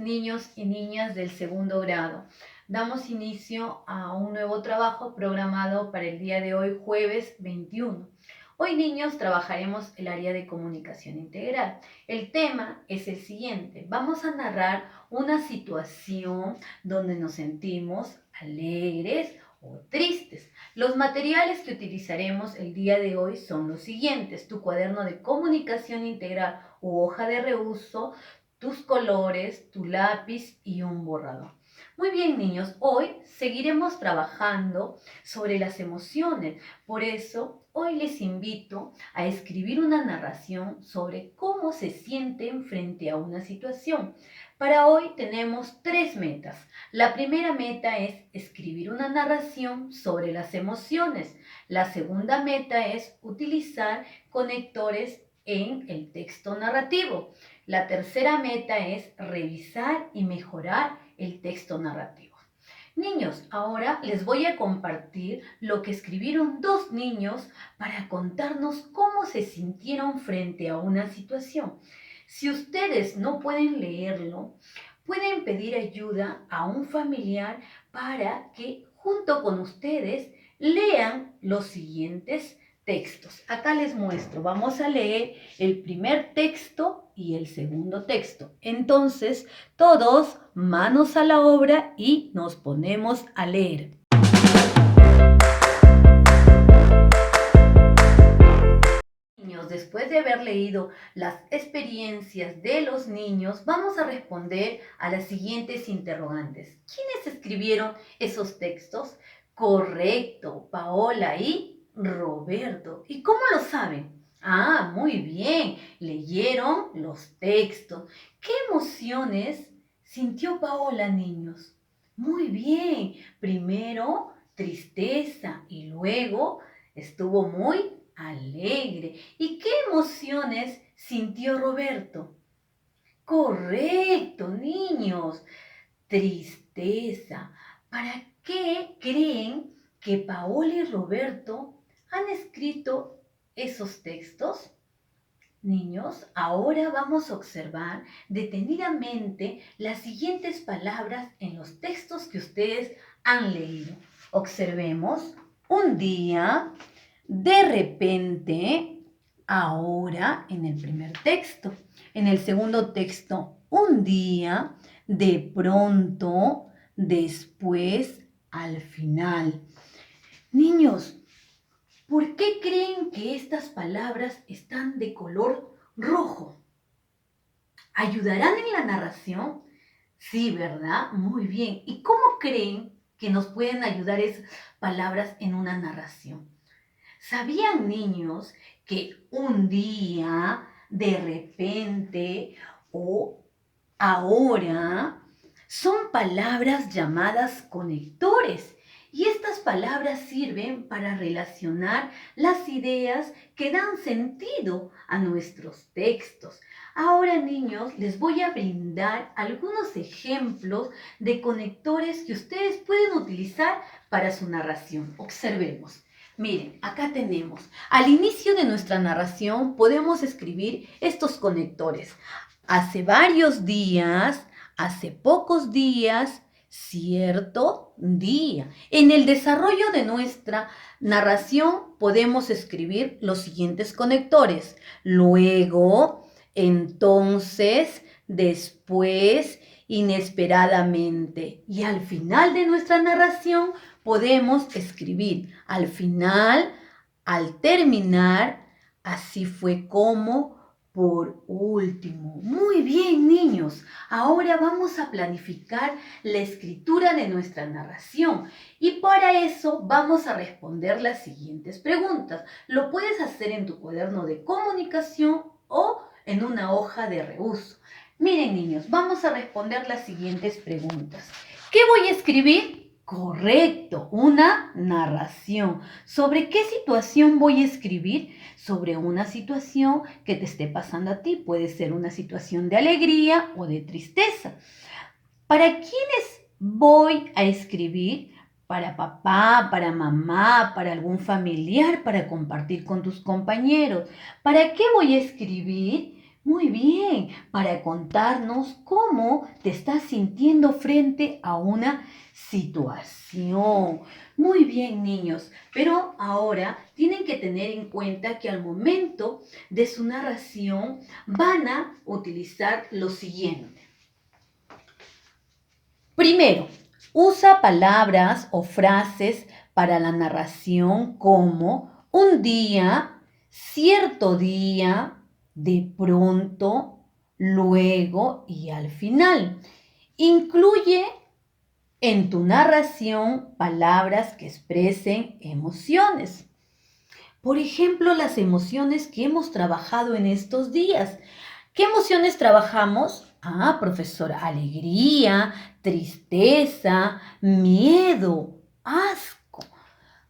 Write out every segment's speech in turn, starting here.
niños y niñas del segundo grado. Damos inicio a un nuevo trabajo programado para el día de hoy, jueves 21. Hoy, niños, trabajaremos el área de comunicación integral. El tema es el siguiente. Vamos a narrar una situación donde nos sentimos alegres o tristes. Los materiales que utilizaremos el día de hoy son los siguientes: tu cuaderno de comunicación integral u hoja de reuso, tus colores, tu lápiz y un borrador. Muy bien, niños, hoy seguiremos trabajando sobre las emociones. Por eso, hoy les invito a escribir una narración sobre cómo se sienten frente a una situación. Para hoy tenemos 3 metas. La primera meta es escribir una narración sobre las emociones. La segunda meta es utilizar conectores en el texto narrativo. La tercera meta es revisar y mejorar el texto narrativo. Niños, ahora les voy a compartir lo que escribieron 2 niños para contarnos cómo se sintieron frente a una situación. Si ustedes no pueden leerlo, pueden pedir ayuda a un familiar para que junto con ustedes lean los siguientes textos. Acá les muestro, vamos a leer el primer texto y el segundo texto. Entonces, todos manos a la obra y nos ponemos a leer. Niños, después de haber leído las experiencias de los niños, vamos a responder a las siguientes interrogantes. ¿Quiénes escribieron esos textos? Correcto, Paola y Roberto. ¿Y cómo lo saben? Ah, muy bien, leyeron los textos. ¿Qué emociones sintió Paola, niños? Muy bien, primero tristeza y luego estuvo muy alegre. ¿Y qué emociones sintió Roberto? Correcto, niños. Tristeza. ¿Para qué creen que Paola y Roberto han escrito esos textos? Niños, ahora vamos a observar detenidamente las siguientes palabras en los textos que ustedes han leído. Observemos: un día, de repente, ahora en el primer texto. En el segundo texto, un día, de pronto, después, al final. Niños, ¿por qué creen que estas palabras están de color rojo? ¿Ayudarán en la narración? Sí, ¿verdad? Muy bien. ¿Y cómo creen que nos pueden ayudar esas palabras en una narración? ¿Sabían, niños, que un día, de repente o ahora son palabras llamadas conectores? Y estas palabras sirven para relacionar las ideas que dan sentido a nuestros textos. Ahora, niños, les voy a brindar algunos ejemplos de conectores que ustedes pueden utilizar para su narración. Observemos. Miren, acá tenemos, al inicio de nuestra narración podemos escribir estos conectores. Hace varios días, hace pocos días, cierto día. En el desarrollo de nuestra narración podemos escribir los siguientes conectores: luego, entonces, después, inesperadamente. Y al final de nuestra narración podemos escribir al final, al terminar, así fue como, por último. Muy bien, niños. Ahora vamos a planificar la escritura de nuestra narración y para eso vamos a responder las siguientes preguntas. Lo puedes hacer en tu cuaderno de comunicación o en una hoja de reuso. Miren, niños, vamos a responder las siguientes preguntas. ¿Qué voy a escribir? Correcto, una narración. ¿Sobre qué situación voy a escribir? Sobre una situación que te esté pasando a ti. Puede ser una situación de alegría o de tristeza. ¿Para quiénes voy a escribir? Para papá, para mamá, para algún familiar, para compartir con tus compañeros. ¿Para qué voy a escribir? Muy bien, para contarnos cómo te estás sintiendo frente a una situación. Muy bien, niños, pero ahora tienen que tener en cuenta que al momento de su narración van a utilizar lo siguiente. Primero, usa palabras o frases para la narración como un día, cierto día, de pronto, luego y al final. Incluye en tu narración palabras que expresen emociones. Por ejemplo, las emociones que hemos trabajado en estos días. ¿Qué emociones trabajamos? Ah, profesora, alegría, tristeza, miedo, asco.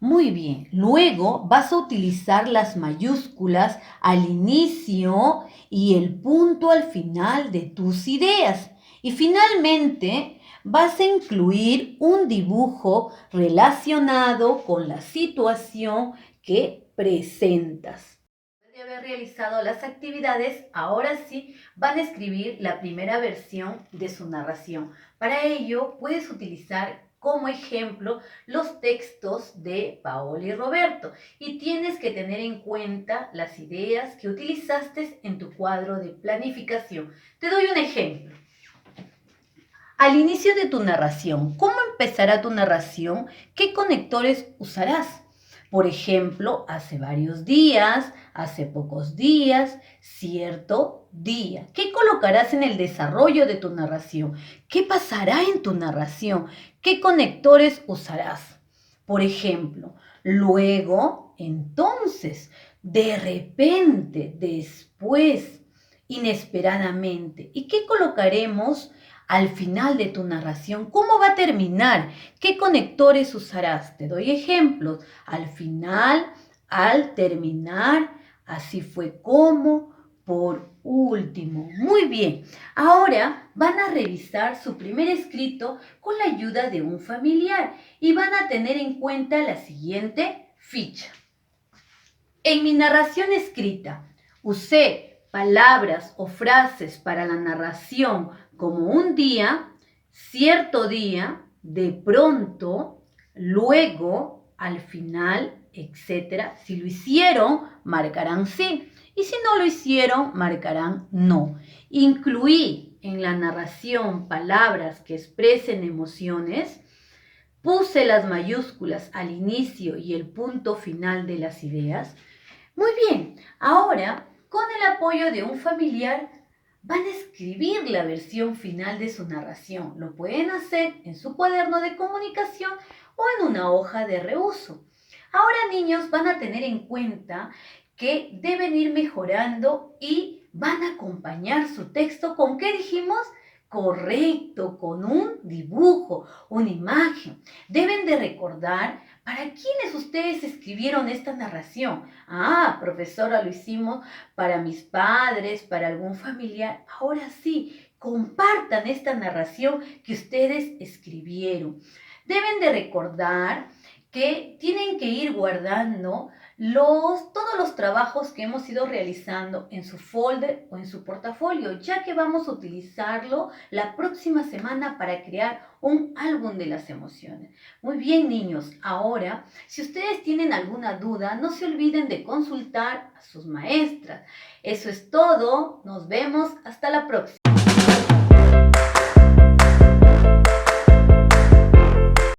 Muy bien, luego vas a utilizar las mayúsculas al inicio y el punto al final de tus ideas. Y finalmente vas a incluir un dibujo relacionado con la situación que presentas. Después de haber realizado las actividades, ahora sí van a escribir la primera versión de su narración. Para ello puedes utilizar como ejemplo los textos de Paola y Roberto y tienes que tener en cuenta las ideas que utilizaste en tu cuadro de planificación. Te doy un ejemplo. Al inicio de tu narración, ¿cómo empezará tu narración? ¿Qué conectores usarás? Por ejemplo, hace varios días, hace pocos días, cierto día. ¿Qué colocarás en el desarrollo de tu narración? ¿Qué pasará en tu narración? ¿Qué conectores usarás? Por ejemplo, luego, entonces, de repente, después, inesperadamente. ¿Y qué colocaremos al final de tu narración? ¿Cómo va a terminar? ¿Qué conectores usarás? Te doy ejemplos. Al final, al terminar, así fue como, por último. Muy bien. Ahora van a revisar su primer escrito con la ayuda de un familiar y van a tener en cuenta la siguiente ficha. En mi narración escrita, usé palabras o frases para la narración como un día, cierto día, de pronto, luego, al final, etc. Si lo hicieron, marcarán sí. Y si no lo hicieron, marcarán no. Incluí en la narración palabras que expresen emociones. Puse las mayúsculas al inicio y el punto final de las ideas. Muy bien, ahora con el apoyo de un familiar van a escribir la versión final de su narración. Lo pueden hacer en su cuaderno de comunicación o en una hoja de reuso. Ahora, niños, van a tener en cuenta que deben ir mejorando y van a acompañar su texto con, ¿qué dijimos? Correcto, con un dibujo, una imagen. Deben de recordar para quiénes ustedes escribieron esta narración. Ah, profesora, lo hicimos para mis padres, para algún familiar. Ahora sí, compartan esta narración que ustedes escribieron. Deben de recordar que tienen que ir guardando todos los trabajos que hemos ido realizando en su folder o en su portafolio, ya que vamos a utilizarlo la próxima semana para crear un álbum de las emociones. Muy bien, niños, ahora, si ustedes tienen alguna duda, no se olviden de consultar a sus maestras. Eso es todo, nos vemos, hasta la próxima.